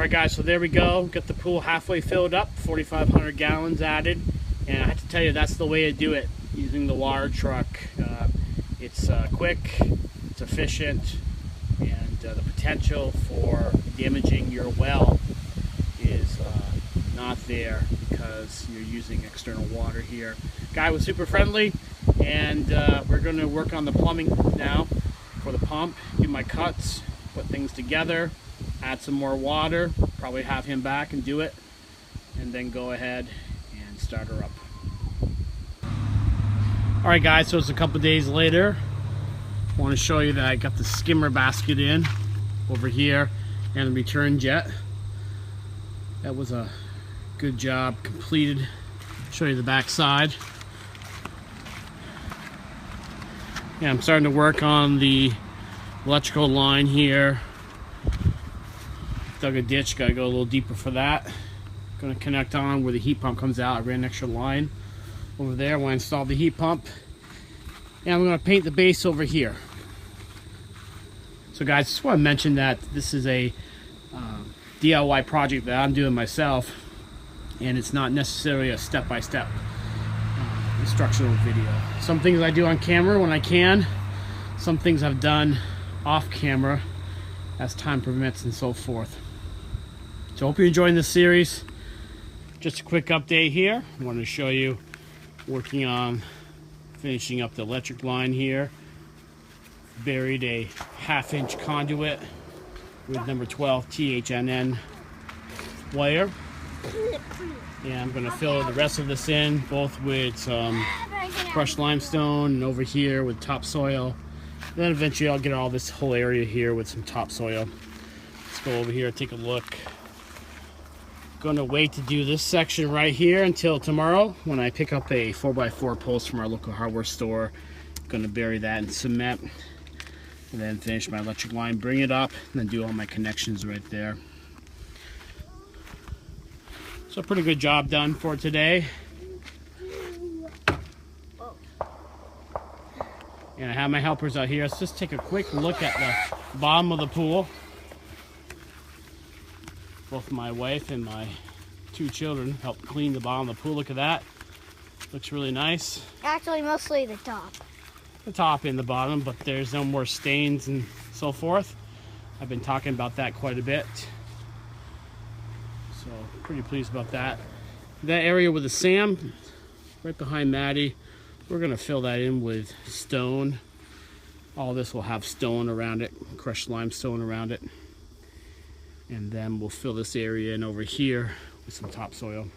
Alright guys, so there we go. Got the pool halfway filled up, 4,500 gallons added. And I have to tell you, that's the way to do it, using the water truck. It's quick, it's efficient, and the potential for damaging your well is not there because you're using external water here. Guy was super friendly, and we're going to work on the plumbing now for the pump, do my cuts, put things together, add some more water, probably have him back and do it, and then go ahead and start her up. Alright guys, so it's a couple days later. I want to show you that I got the skimmer basket in over here and the return jet. That was a good job completed. Show you the back side. Yeah, I'm starting to work on the electrical line here. Dug a ditch, gotta go a little deeper for that. Gonna connect on where the heat pump comes out. I ran an extra line over there when I installed the heat pump. And I'm gonna paint the base over here. So guys, just want to mention that this is a DIY project that I'm doing myself, and it's not necessarily a step-by-step instructional video. Some things I do on camera when I can, some things I've done off camera as time permits and so forth. So I hope you're enjoying this series. Just a quick update here. I wanted to show you working on finishing up the electric line here. Buried a 1/2-inch conduit with number 12 THNN wire. And I'm going to fill the rest of this in, both with some crushed limestone and over here with topsoil. Then eventually I'll get all this whole area here with some topsoil. Let's go over here and take a look. Gonna wait to do this section right here until tomorrow when I pick up a 4x4 post from our local hardware store. Gonna bury that in cement and then finish my electric line, bring it up, and then do all my connections right there. So pretty good job done for today. And I have my helpers out here. Let's just take a quick look at the bottom of the pool. Both my wife and my 2 children helped clean the bottom of the pool. Look at that. Looks really nice. Actually, mostly the top. The top and the bottom, but there's no more stains and so forth. I've been talking about that quite a bit. So, pretty pleased about that. That area with the sand, right behind Maddie, we're going to fill that in with stone. All this will have stone around it, crushed limestone around it. And then we'll fill this area in over here with some topsoil.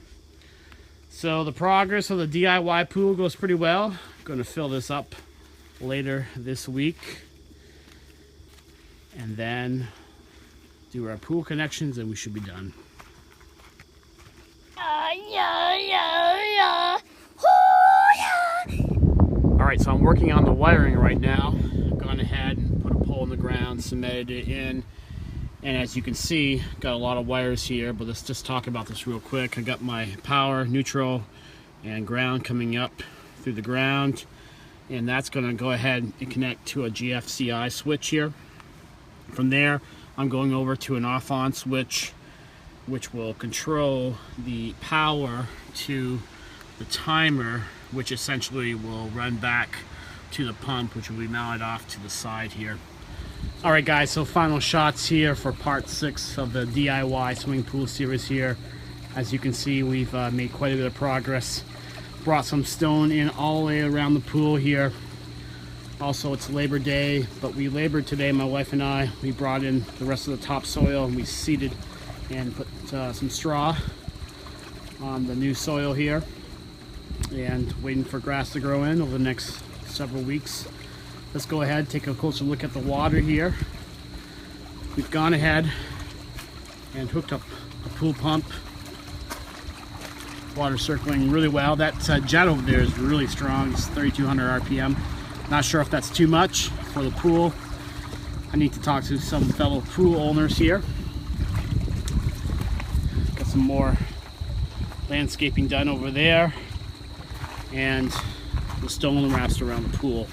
So the progress of the DIY pool goes pretty well. I'm going to fill this up later this week. And then do our pool connections and we should be done. Alright, so I'm working on the wiring right now. I've gone ahead and put a pole in the ground, cemented it in. And as you can see, got a lot of wires here, but let's just talk about this real quick. I got my power, neutral, and ground coming up through the ground. And that's gonna go ahead and connect to a GFCI switch here. From there, I'm going over to an off-on switch, which will control the power to the timer which essentially will run back to the pump, which will be mounted off to the side here. All right, guys, so final shots here for part 6 of the DIY swimming pool series here. As you can see, we've made quite a bit of progress. Brought some stone in all the way around the pool here. Also, it's Labor Day, but we labored today, my wife and I. We brought in the rest of the topsoil and we seeded and put some straw on the new soil here, and waiting for grass to grow in over the next several weeks. Let's go ahead, take a closer look at the water here. We've gone ahead and hooked up a pool pump. Water circling really well. That jet over there is really strong. It's 3,200 RPM. Not sure if that's too much for the pool. I need to talk to some fellow pool owners here. Got some more landscaping done over there, and the stone wraps around the pool.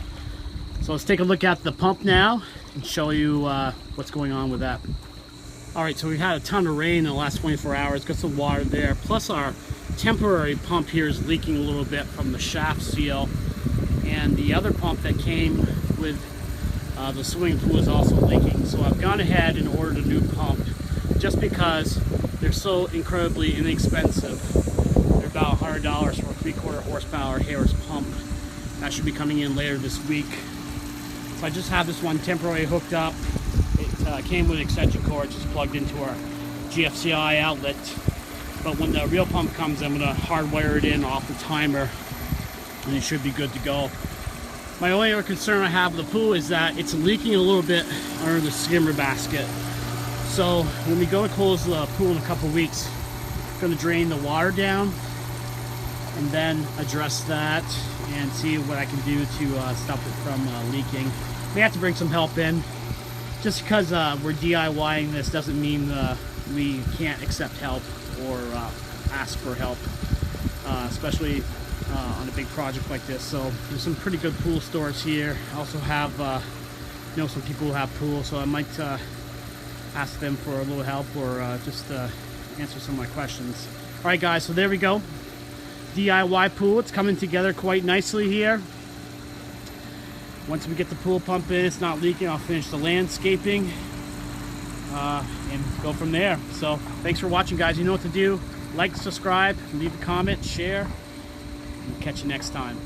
So let's take a look at the pump now and show you what's going on with that. All right, so we had a ton of rain in the last 24 hours, got some water there, plus our temporary pump here is leaking a little bit from the shaft seal, and the other pump that came with the swimming pool is also leaking. So I've gone ahead and ordered a new pump just because they're so incredibly inexpensive. They're about $100 for a 3/4 horsepower Harris pump. That should be coming in later this week. So I just have this one temporarily hooked up. It came with an extension cord, just plugged into our GFCI outlet. But when the real pump comes, I'm going to hardwire it in off the timer, and it should be good to go. My only other concern I have with the pool is that it's leaking a little bit under the skimmer basket. So when we go to close the pool in a couple weeks, I'm going to drain the water down and then address that and see what I can do to stop it from leaking. We have to bring some help in. Just because we're DIYing this doesn't mean we can't accept help or ask for help, especially on a big project like this. So there's some pretty good pool stores here. I also have know some people who have pools, so I might ask them for a little help or just answer some of my questions. All right, guys, so there we go. DIY pool, it's coming together quite nicely here. Once we get the pool pump in, it's not leaking, I'll finish the landscaping and go from there. So thanks for watching, guys. You know what to do. Like, subscribe, leave a comment, share, and catch you next time.